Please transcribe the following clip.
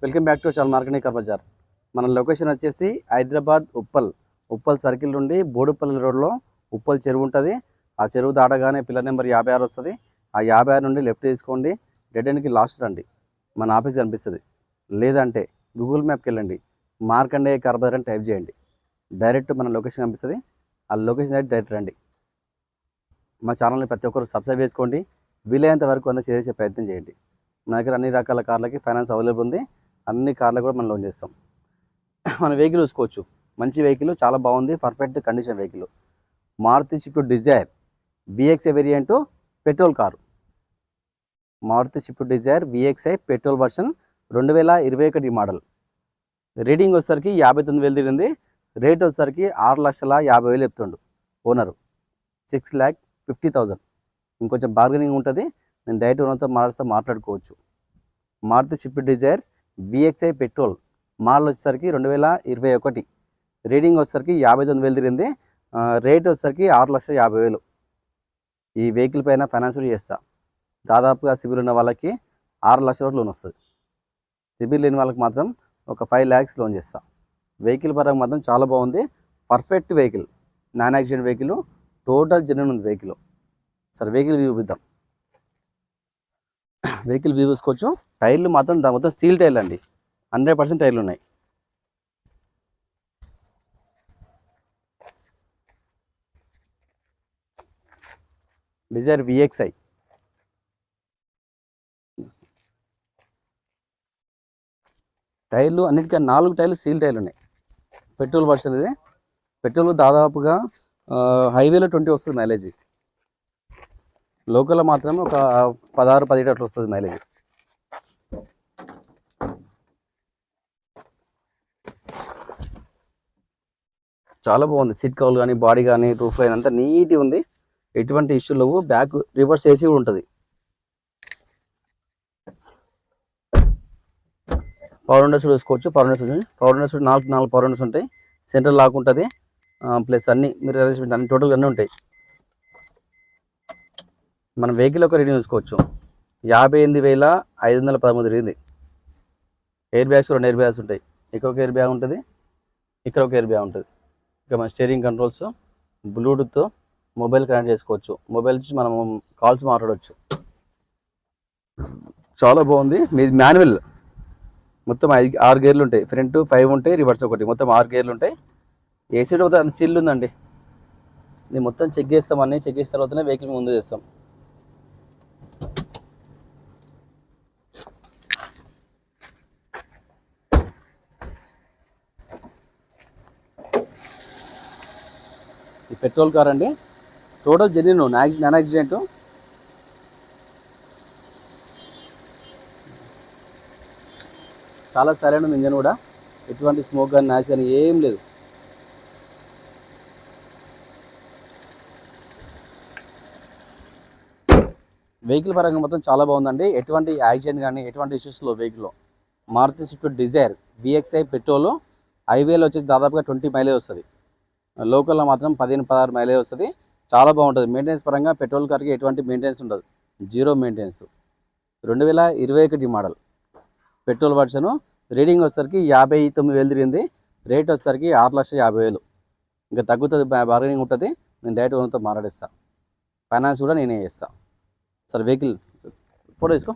Welcome back to chaal marketing కర్బజార్. మన location వచ్చేసి Hyderabad Uppal circle నుండి బోడుపల్లి రోడ్లో ఉప్పల్ చెరువు ఉంటుంది. ఆ చెరువు దాటగానే పిల్లర్ నెంబర్ 56 వస్తుంది. ఆ 56 నుండి లెఫ్ట్ తీసుకోండి. డెడ్ ఎండ్కి లాస్ట్ రండి, మన ఆఫీస్ కనిపిస్తుంది. లేదంటే గూగుల్ మ్యాప్కి వెళ్ళండి, మార్కండేయ కర్బజార్ అని టైప్ చేయండి, డైరెక్ట్ మన లొకేషన్ కనిపిస్తుంది. ఆ లొకేషన్ అయితే డైరెక్ట్ రండి. మా ఛానల్ని ప్రతి ఒక్కరు సబ్స్క్రైబ్ చేసుకోండి. వీలైనంత వరకు షేర్ చేసే ప్రయత్నం చేయండి. మన దగ్గర అన్ని రకాల కార్లకి ఫైనాన్స్ అవైలబుల్ ఉంది. అన్ని కార్లు కూడా మనం లోన్ చేస్తాం. మన వెహికల్ చూసుకోవచ్చు, మంచి వెహికల్, చాలా బాగుంది, perfect condition vehicle. Maruti Swift Dzire VXI variant petrol car. Maruti Swift Dzire VXI petrol version 2021 model. Reading వచ్చేసరికి 59,000 తిరిగింది. రేట్ వచ్చేసరికి 6,50,000 చెప్తుండు ఓనరు. 6,50,000. ఇంకొంచెం బార్గెనింగ్ ఉంటుంది. నేను డైరెక్ట్ ఓనర్తో మాట్లాడుకోవచ్చు. Maruti Swift Dzire VXI petrol model వచ్చేసరికి 2021. రీడింగ్ వచ్చేసరికి 59,000 తిరిగింది. రేట్ వచ్చేసరికి 6,50,000. ఈ వెహికల్ పైన ఫైనాన్స్ కూడా చేస్తా. దాదాపుగా సిబిల్ ఉన్న వాళ్ళకి 6 లక్షల వరకు లోన్ వస్తుంది. సిబిల్ లేని వాళ్ళకి మాత్రం ఒక 5 lakhs లోన్ చేస్తా. వెహికల్ పరంగా మాత్రం చాలా బాగుంది, perfect vehicle, non accident vehicle, total genuine ఉంది వెహికల్. సరే వెహికల్ వ్యూ చూపిద్దాం. వెహికల్ వ్యూ చూసుకోవచ్చు. టైర్లు మాత్రం మొత్తం సీల్ టైర్లు అండి, 100% టైర్లు ఉన్నాయి. డిజైర్ VXI టైర్లు అన్నిటికీ 4 టైర్లు సీల్ టైర్లు ఉన్నాయి. పెట్రోల్ వర్షన్ ఇది. పెట్రోల్ దాదాపుగా హైవేలో 20 వస్తుంది మైలేజ్. లోకల్లో మాత్రం ఒక 16-17 అట్లా వస్తుంది మైలేజ్. చాలా బాగుంది. సీట్ కవర్ కానీ, బాడీ కానీ, రూఫ్ లైన్ అంతా నీట్గా ఉంది, ఎటువంటి ఇష్యూ లేవు. బ్యాక్ రివర్స్ ఏసీ కూడా ఉంటుంది. పవర్ విండోస్ చూసుకోవచ్చు. పవర్ విండోస్ 4 పవర్ విండోస్ ఉంటాయి. సెంట్రల్ లాక్ ఉంటుంది. ప్లస్ అన్ని మీరు అరేంజ్మెంట్ అన్ని టోటల్గా అన్నీ ఉంటాయి. మన వెహికల్ ఒక రీడింగ్ చూసుకోవచ్చు. 58,513 తిరిగింది. ఎయిర్ బ్యాగ్స్ 2 ఎయిర్ బ్యాగ్స్ ఉంటాయి. ఇక్కడ ఒక ఎయిర్ బ్యాగ్ ఉంటుంది, ఇక్కడ ఒక ఎయిర్ బ్యాగ్ ఉంటుంది. ఇక మన steering controls, Bluetooth, mobile connect చేసుకోవచ్చు. మొబైల్ నుంచి మనం కాల్స్ మాట్లాడవచ్చు. చాలా బాగుంది. మీది మాన్యువల్. మొత్తం 6 గేర్లు ఉంటాయి. ఫ్రంట్ 5 ఉంటాయి, రివర్స్ 1, మొత్తం 6 గేర్లు ఉంటాయి. ఏసీ కూడా సీల్ ఉందండి. నేను మొత్తం చెక్ చేస్తాం, అన్నీ చెక్ చేసిన తర్వాతనే వెహికల్ ముందు చేస్తాం. ఈ పెట్రోల్ కార్ అండి, టోటల్ జెన్యూన్, నాన్ యాక్సిడెంట్. చాలా సరైన ఉంది. ఇంజన్ కూడా ఎటువంటి స్మోక్ కానీ, నాయిస్ కానీ ఏం లేదు. వెహికల్ పరంగా మొత్తం చాలా బాగుందండి. ఎటువంటి యాక్సిడెంట్ కానీ, ఎటువంటి ఇష్యూస్లో వెహికల్లో. Maruti Swift Dzire VXI petrol హైవేలో వచ్చేసి దాదాపుగా 20 మైలేజ్ వస్తుంది. లోకల్లో మాత్రం 15-16 మైలేజ్ వస్తుంది. చాలా బాగుంటుంది. మెయింటెనెన్స్ పరంగా పెట్రోల్ కార్కి ఎటువంటి మెయింటెనెన్స్ ఉండదు, zero maintenance. 2021 model petrol version. Reading వచ్చేసరికి 59,000 తిరిగింది. రేట్ వచ్చేసరికి 6,50,000. ఇంకా తగ్గుతుంది, బార్గెనింగ్ ఉంటుంది. నేను డైరెక్ట్ ఓనర్తో మాట్లాడిస్తాను. ఫైనాన్స్ కూడా నేనే చేస్తాను. సరే వెహికల్ ఫోటో తీసుకో.